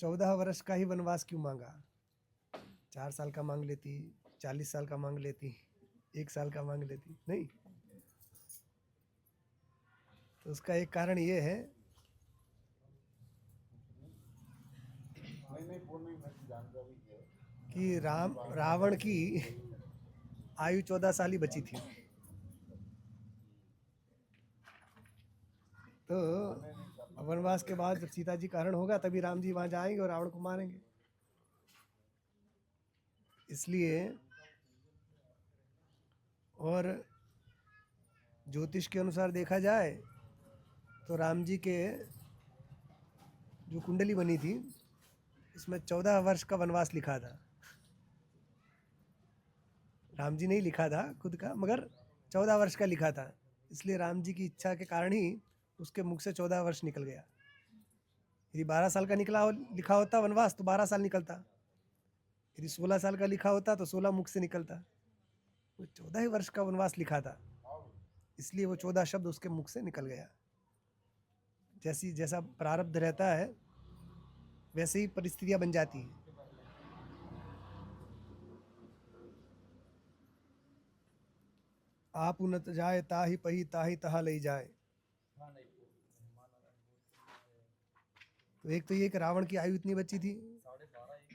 14 वर्ष का ही वनवास क्यों मांगा? 4 साल का मांग लेती, 40 साल का मांग लेती, 1 साल का मांग लेती, नहीं। तो उसका एक कारण ये है कि रावण की आयु 14 साल ही बची थी। तो वनवास के बाद जब सीता जी का हरण होगा तभी राम जी वहां जाएंगे और रावण को मारेंगे। इसलिए, और ज्योतिष के अनुसार देखा जाए तो राम जी के जो कुंडली बनी थी उसमें 14 वर्ष का वनवास लिखा था। राम जी ने ही लिखा था खुद का, मगर 14 वर्ष का लिखा था। इसलिए राम जी की इच्छा के कारण ही उसके मुख से 14 वर्ष निकल गया। यदि 12 साल का लिखा होता वनवास तो 12 साल निकलता। यदि 16 साल का लिखा होता तो 16 मुख से निकलता। वो 14 ही वर्ष का वनवास लिखा था, इसलिए वो 14 शब्द उसके मुख से निकल गया। जैसा प्रारब्ध रहता है वैसे ही परिस्थितियां बन जाती हैं। आप उन्नत जाए ताही पही ताही तहा ले जाए। तो एक तो ये कि रावण की आयु इतनी बची थी,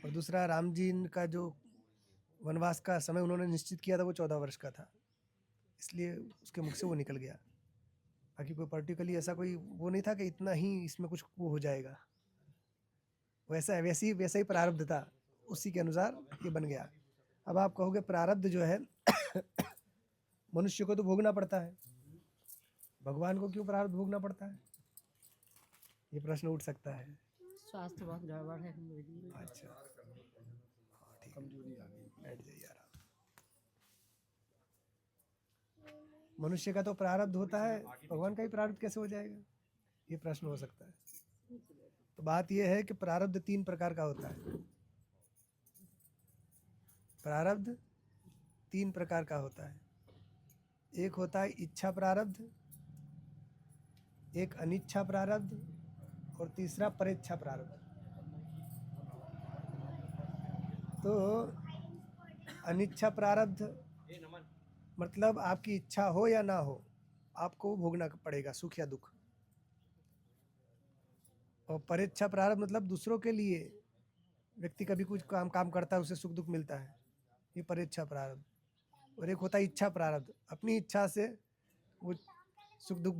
और दूसरा राम जी का जो वनवास का समय उन्होंने निश्चित किया था वो 14 वर्ष का था, इसलिए उसके मुख से वो निकल गया। बाकी कोई पर्टिकुलरली ऐसा कोई वो नहीं था कि इतना ही इसमें कुछ वो हो जाएगा। वैसा ही प्रारब्ध था, उसी के अनुसार ये बन गया। अब आप कहोगे प्रारब्ध जो है मनुष्य को तो भोगना पड़ता है, भगवान को क्यों प्रारब्ध भोगना पड़ता है? ये प्रश्न उठ सकता है। स्वास्थ्य बहुत गड़बड़ है। अच्छा, हाँ ठीक, कमजोरी आ गई, बैठ जाइए आराम। मनुष्य का तो प्रारब्ध होता है, भगवान का ही प्रारब्ध कैसे हो जाएगा? ये प्रश्न हो सकता है। तो बात यह है कि प्रारब्ध 3 प्रकार का होता है। प्रारब्ध 3 प्रकार का होता है। एक होता है इच्छा प्रारब्ध, एक अनिच्छा प्रारब्ध, और तीसरा परेच्छा प्रारब्ध। तो अनिच्छा प्रारब्ध मतलब आपकी इच्छा हो या ना हो, आपको भोगना पड़ेगा, सुख या दुख। और परेच्छा प्रारब्ध मतलब दूसरों के लिए व्यक्ति कभी कुछ काम करता है, उसे सुख दुख मिलता है, ये परेच्छा प्रारब्ध। और एक होता है इच्छा प्रारब्ध, अपनी इच्छा से वो सुख दुख